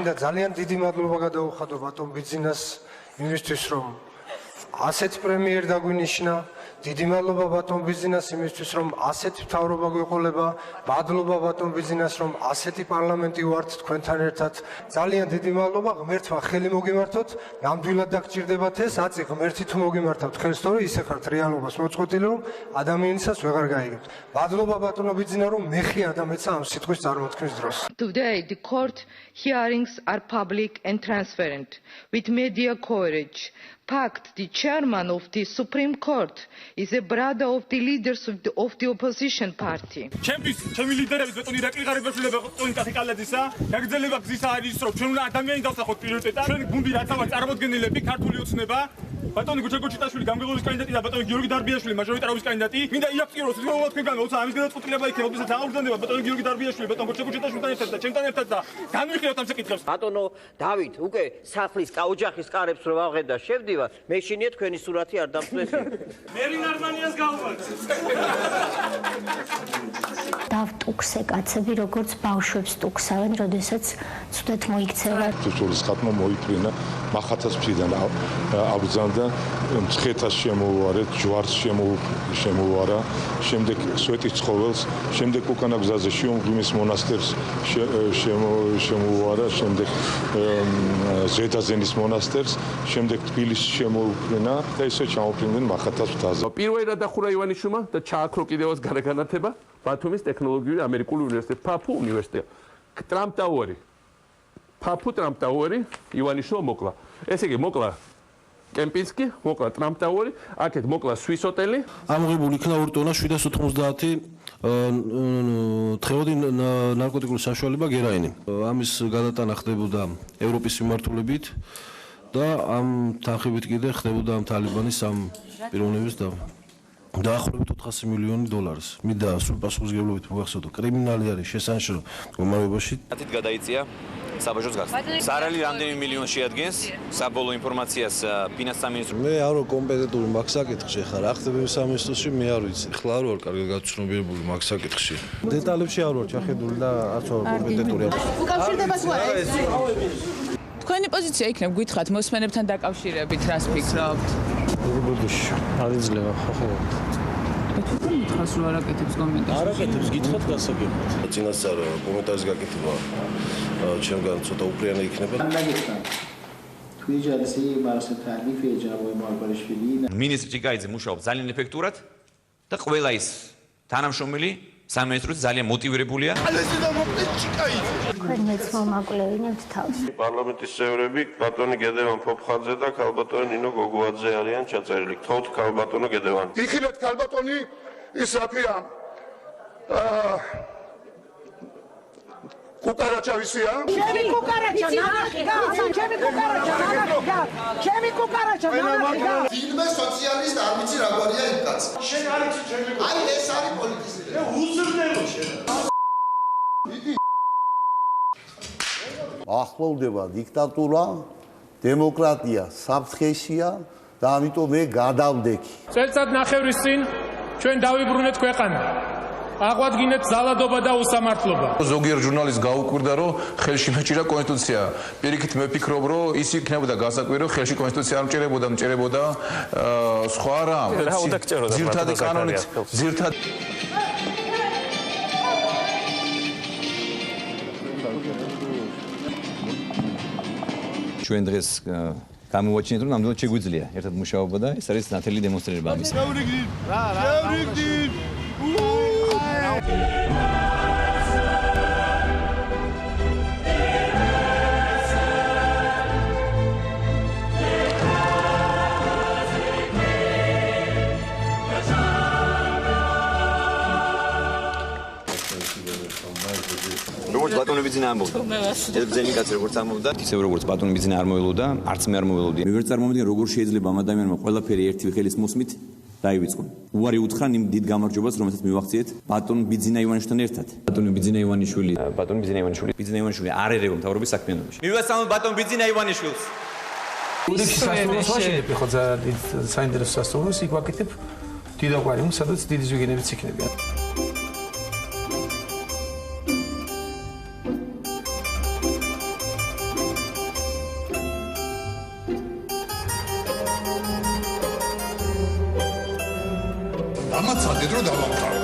მინდა ძალიან დიდი მადლობა გადაუხადო ბატონ ბიძინას იმისთვის, რომ ასეთ პრემიერ დაგვინიშნა. დიდი მადლობა ბატონ ბიძინას იმისთვის, რომ ასეთი მთავრობა გვეყოლება. მადლობა ბატონ ბიძინას, რომ ასეთი პარლამენტი ვართ თქვენთან ერთად. ძალიან დიდი მადლობა, ღმერთმა ხელი მოგიმართოთ. ნამდვილად დაგჭირდებათ ეს, აწი ღმერთი თუ მოგიმართავთ ხელს, თორე ისე ხართ რეალობას მოწყვეტილი, რომ ადამიანისას ვეღარ გაიგებთ. მადლობა ბატონო ბიძინა, რომ მეხი ადამიანსა ამ სიტყვის წარმოთქმის დროს. Today the court hearings are public and transparent with media coverage. Fact, the chairman of the Supreme Court is a brother of the leaders of the opposition party. ჩემი ლიდერების ბეტონი რაკლი ღარიბაშვილება ბეტონი კათიკალაძისა, გაგრძელება გზისა არის, რომ ჩვენ უნდა ადამიანი დავსახოთ პრიორიტეტად. ჩვენ გუნდი რაც ამას წარმოადგენლები, ქართული ოცნება, ბატონი გუჩაკოჩიტაშვილი, გამგებლობის კანდიდატი და ბატონი გიორგი დარბიაშვილი, მაჟორიტარობის კანდიდატი. მინდა იაფწიოს რომ თქვენგან როცა ამის გადაწყვეტილება იქნება, როდესაც აურძანდება ბატონი გიორგი დარბიაშვილი, ბატონი გუჩაკოჩიტაშვილთან ერთად და ჩემთან ერთად და განვიხილოთ ამ საკითხებს. ბატონო დავით, უკვე სახლის ოჯახის კარებს რო ავღეთ და შევდივარ, მე შინია თქვენი სურათი არ დამწვეს. მერინ არმანიას გავუბართ. დავტუქსე კაცები, როგორც ბავშვებს ტუქსავენ, როდესაც ცუდად მოიქცევათ. თუთურის ხატმა მოიფრინა, მახათას ფრიდან აბრძანდა, მცხეთას შემოუარეთ, ჯვარს შემოუარა, შემდეგ სვეტის ცხოველს, შემდეგ უკანა გზაზე შიომღვიმის მონასტერს შემოუარა, შემდეგ ზედაზენის მონასტერს, შემდეგ თბილისს შემოუფრინა და ისე ჩამოფრინდნენ მახათას ფრთაზე. პირველი დახურა ივანიშვილმა და ჩააქრო კიდევაც გარეგანათება ბათუმის ტექნოლოგიური ამერიკული უნივერსიტეტი, ფაფუ უნივერსიტეტი. ტრამპ ტაუერი. ფაფუ ტრამპ ტაუერი ივანიშვილმა მოკლა. ესე იგი მოკლა კემპინსკი, მოკლა ტრამპ ტაუერი, აქეთ მოკლა სვის ოტელი. ამოღებული იქნა 2 ტონა 790 თხევადი ნარკოტიკული საშუალება გერაინი. ამის გადატანა ხდებოდა ევროპის მიმართულებით და ამ თანხებით კიდე ხდებოდა ამ თალიბანის ამ პიროვნების დაახლოებით 400 მილიონი დოლარს. მინდა სულ პასუხისმგებლობით მოგახსოვდო, კრიმინალი არის შესანიშნავ მდგომარეობაში. ათით გადაიწია საბაჟოს გახსნა. სარალი რამდენი მილიონი შეადგენს საბოლოო ინფორმაციას ფინანს სამინისტრო. მე არ ვარ კომპეტენტური მაგ საკითხში, ხა რა ხდება სამინისტროში, მე არ ვიცი. ხლა არ ვარ კარგად გაცნობიერებული მაგ საკითხში. დეტალებში არ ვარ ჩახედული და არც ვარ კომპეტენტური. უკავშირდება თუ არა ეს? თქვენი პოზიცია იქნებ გითხრათ მოსმენებთან დაკავშირებით რას ფიქრობთ? ბოდიში, არ იძლევა ხო. თქვენ მითხავს რომ არაკეთებს კომენტარს. არაკეთებს გითხრათ გასაგებად. წინასწარ კომენტარის გაკეთება ჩემგან ცოტა უფრიანი იქნება. მინისტრი ჭიკაიძე მუშაობს ძალიან ეფექტურად და ყველა ის თანამშრომელი სამინისტროც ძალიან მოტივირებულია. თქვენ მეც მომაკლევინებთ თავს. პარლამენტის წევრები ბატონი გედევან ფოფხაძე და ქალბატონი ნინო გოგუაძე არიან ჩაწერილი. გთხოვთ ქალბატონო გედევანი. იხილეთ ქალბატონი ის რაფია კუკარაჩავისია? ჩემი კუკარაჩა ნახე, ჩემი კუკარაჩა ნახე. ჩემი კუკარაჩა ნახე. ვინმე სოციალისტ არ ვიცი რა გვარია იქ კაცი. შენ არ იცი ჩემი კუკარაჩა. აი ეს არის პოლიტიზმი. მე უზრდელო შენ. ახლოვდება დიქტატურა, დემოკრატია საფრთხეშია და ამიტომ მე გადავდექი. წელიწად ნახევრის წინ ჩვენ დავიბრუნეთ ქვეყანა. აღვადგინეთ ზალადობა და უსამართლობა. ზოგიერთ ჟურნალისტს გაუკვირდა, რომ ხელში მეჭირა კონსტიტუცია. პირიქით მე ფიქრობ, რომ ის იქნებოდა გასაკვირი, რომ ხელში კონსტიტუცია არ მჭირებოდა სხვა რამ. ძირთადი კანონით, ძირთადი ჩვენ დღეს გამოვაჩინეთ, რომ ნამდვილად შეგვიძლია ერთად მუშაობა და ეს არის ნათელი დემონსტრირება ამის. როგორც ბატონი ბიძინა ამბობდა. ეს ბრძენი კაცი როგორც ამბობდა, ისევ როგორც ბატონი ბიძინა არ მოველოდა, არც მე არ მოველოდი. მე ვერ წარმოვიდგენ როგორ შეიძლება ამ ადამიანმა ყველაფერი ერთი ხელის მოსმით დაივიწყო. უარი უთხრა იმ დიდ გამარჯვებას, რომელსაც მივახციეთ ბატონ ბიძინა ივანიშვილთან ერთად. ბატონი ბიძინა ივანიშვილი არ ერევა მთავრობის საქმიანობაში. მივასალმებ ბატონ ბიძინა ივანიშვილს. კოდექსის სასწავლოს ვაშენებ, ხო ძალიან საინტერესო სასწავლოს იქ ვაკეთებ დიდ აკვარიუმს, სადაც დიდი ზვიგენებიც იქნება. დამაცადეთ რომ დავამყარო.